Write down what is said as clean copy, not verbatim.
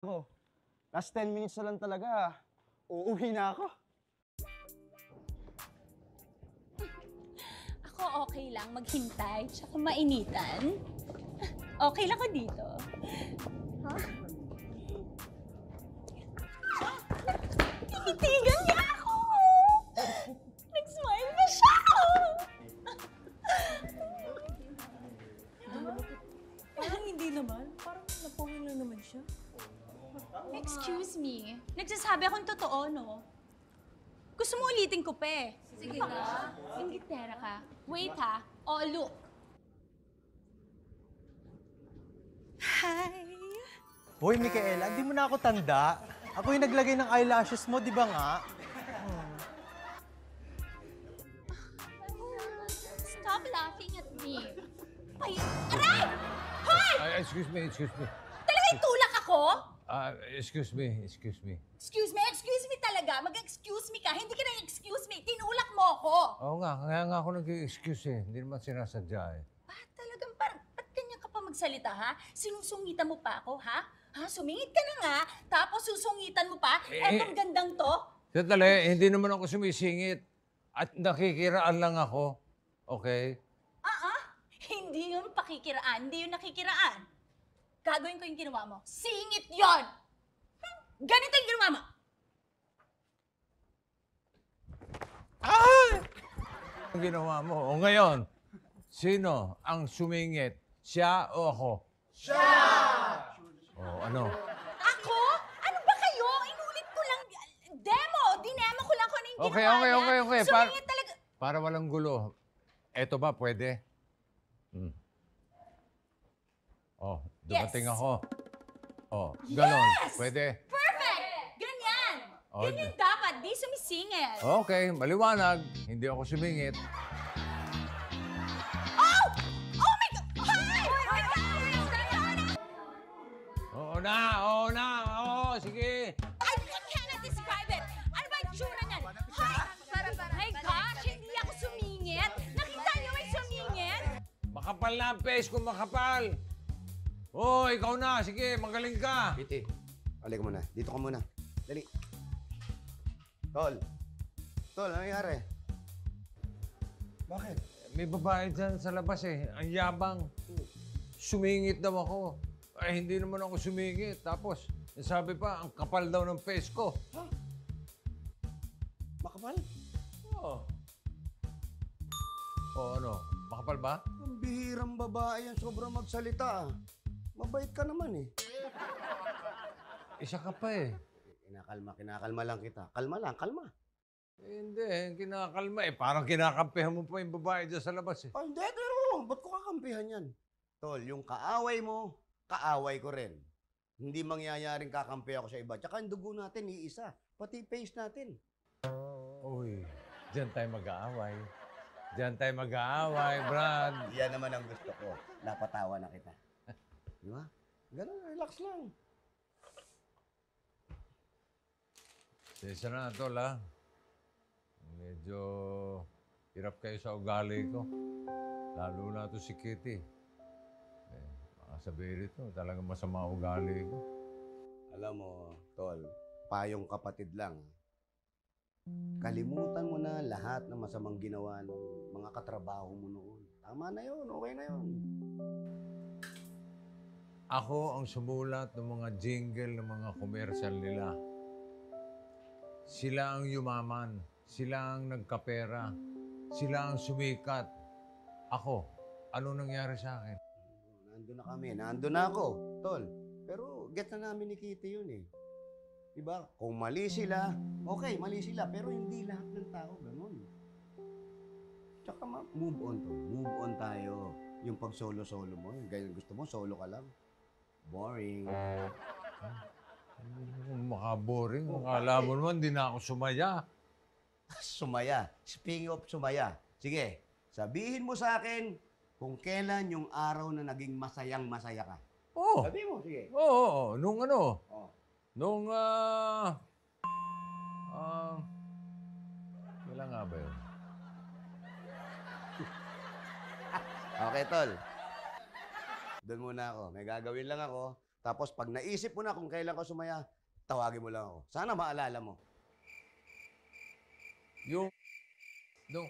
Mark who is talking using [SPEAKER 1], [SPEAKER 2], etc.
[SPEAKER 1] Ako, last 10 minutes na lang talaga. Uuwi na ako.
[SPEAKER 2] Ako okay lang maghintay, tsaka mainitan. Okay lang ako dito. Ha? Tinitigan niya ako! Nag-smile pa siya!
[SPEAKER 3] Parang hindi naman. Parang napawin lang naman siya.
[SPEAKER 2] Excuse me. Nagsasabi akong totoo, no? Gusto mo ulitin ko pa eh. Sige ka. Ingitera ka. Wait ha. Oh, look. Hi.
[SPEAKER 4] Hoy, Micaela, di mo na ako tanda. Ako yung naglagay ng eyelashes mo, di ba nga?
[SPEAKER 2] Stop laughing at me. Ay, aray! Hoy!
[SPEAKER 5] Excuse me.
[SPEAKER 2] Talaga itulak ako?
[SPEAKER 5] Excuse me.
[SPEAKER 2] Excuse me talaga. Mag-excuse me ka. Hindi ka nang-excuse me. Tinulak mo ako.
[SPEAKER 5] Oo nga, kaya nga ako nag-excuse eh. Hindi naman sinasadya eh.
[SPEAKER 2] Talagang parang, ba't ganyan ka pa magsalita, ha? Sinusungitan mo pa ako, ha? Ha? Sumingit ka na nga, tapos susungitan mo pa? Etong gandang to?
[SPEAKER 5] Sandali, hindi naman ako sumisingit. At nakikiraan lang ako. Okay?
[SPEAKER 2] Hindi yun pakikiraan, hindi yun nakikiraan. Gagawin ko yung ginawa mo. Singit yon! Ganito yung ginawa mo.
[SPEAKER 5] Ang ginawa mo. O ngayon, sino ang sumingit? Siya o ako? Siya! O ano?
[SPEAKER 2] Ako? Ano ba kayo? Inulit ko lang. Dinemo ko lang kung ano yung
[SPEAKER 5] Okay.
[SPEAKER 2] ginawa niya. Sumingit talaga.
[SPEAKER 5] Para walang gulo. Eto ba, pwede? Oh, dumating
[SPEAKER 2] Yes.
[SPEAKER 5] ako. Oh, ganon.
[SPEAKER 2] Yes!
[SPEAKER 5] Pwede?
[SPEAKER 2] Perfect! Ganyan!
[SPEAKER 5] Oh,
[SPEAKER 2] Ganyan dapat, di sumisingit.
[SPEAKER 5] Okay, maliwanag. Hindi ako sumingit.
[SPEAKER 2] Oh! Oh my God! Hi! Oh my God!
[SPEAKER 5] Oo na. Oo, sige.
[SPEAKER 2] I cannot describe it! Ano ba yung tsura niyan? Hi! My gosh, hindi ako sumingit! Nakita niyo may sumingit?
[SPEAKER 5] Makapal na ang face ko, makapal. Oh, ikaw na. Sige, magaling ka.
[SPEAKER 6] Kitty, alay ka muna. Dito ka muna. Dali. Tol, ano nangyari? Bakit?
[SPEAKER 5] May babae dyan sa labas eh. Ang yabang. Sumingit daw ako. Ay, hindi naman ako sumingit. Tapos, sabi pa, ang kapal daw ng face ko.
[SPEAKER 6] Makapal?
[SPEAKER 5] Oo. Oh, ano? Makapal ba?
[SPEAKER 6] Ang bihirang babae yan. Sobrang magsalita. Mabait ka naman eh.
[SPEAKER 5] Isa ka pa eh.
[SPEAKER 6] Kinakalma lang kita. Kalma lang, kalma.
[SPEAKER 5] Hindi, kinakalma eh. Parang kinakampihan mo pa yung babae dyan sa labas eh.
[SPEAKER 6] Ay, hindi, pero ba't ko kakampihan yan? Tol, yung kaaway mo, kaaway ko rin. Hindi mangyayaring kakampi ako sa iba. Tsaka yung dugo natin, iisa. Pati face natin.
[SPEAKER 5] Uy, dyan tayo mag-aaway. Dyan tayo mag-aaway, Brad.
[SPEAKER 6] Yan naman ang gusto ko. Napatawa na kita. Di ba? Ganun, relax lang.
[SPEAKER 5] Sesa na, tol, ha? Medyo hirap kayo sa ugali ko. Lalo na to si Kitty. Baka sabihin ito, talagang masama ugali ko.
[SPEAKER 6] Alam mo, Tol, payong kapatid lang. Kalimutan mo na lahat ng masamang ginawa ng mga katrabaho mo noon. Tama na yun, okay na yun.
[SPEAKER 5] Ako ang sumulat ng mga jingle ng mga komersyal nila. Sila ang yumaman. Sila ang nagkapera. Sila ang sumikat. Ako, ano nangyari sa akin?
[SPEAKER 6] Nandun na kami, nandun na ako, Tol. Pero get na namin ni Kitty yun eh. Diba? Kung mali sila, okay, mali sila. Pero hindi lahat ng tao ganun. Tsaka move on to. Move on tayo. Yung pag solo-solo mo, yung ganyan gusto mo, solo ka lang. Boring.
[SPEAKER 5] Makaboring. Akala mo naman, di na ako sumaya.
[SPEAKER 6] Sumaya. Speaking of sumaya, sige, sabihin mo sa akin kung kailan yung araw na naging masayang-masaya ka.
[SPEAKER 5] Oo.
[SPEAKER 6] Sabihin mo, sige.
[SPEAKER 5] Oo. Nung ano?
[SPEAKER 6] Oh.
[SPEAKER 5] Nung, kailan nga ba yun?
[SPEAKER 6] Okay, Tol. Doon muna ako. May gagawin lang ako. Tapos pag naisip mo na kung kailan ka sumaya, tawagin mo lang ako. Sana maalala mo.
[SPEAKER 5] Yung, nung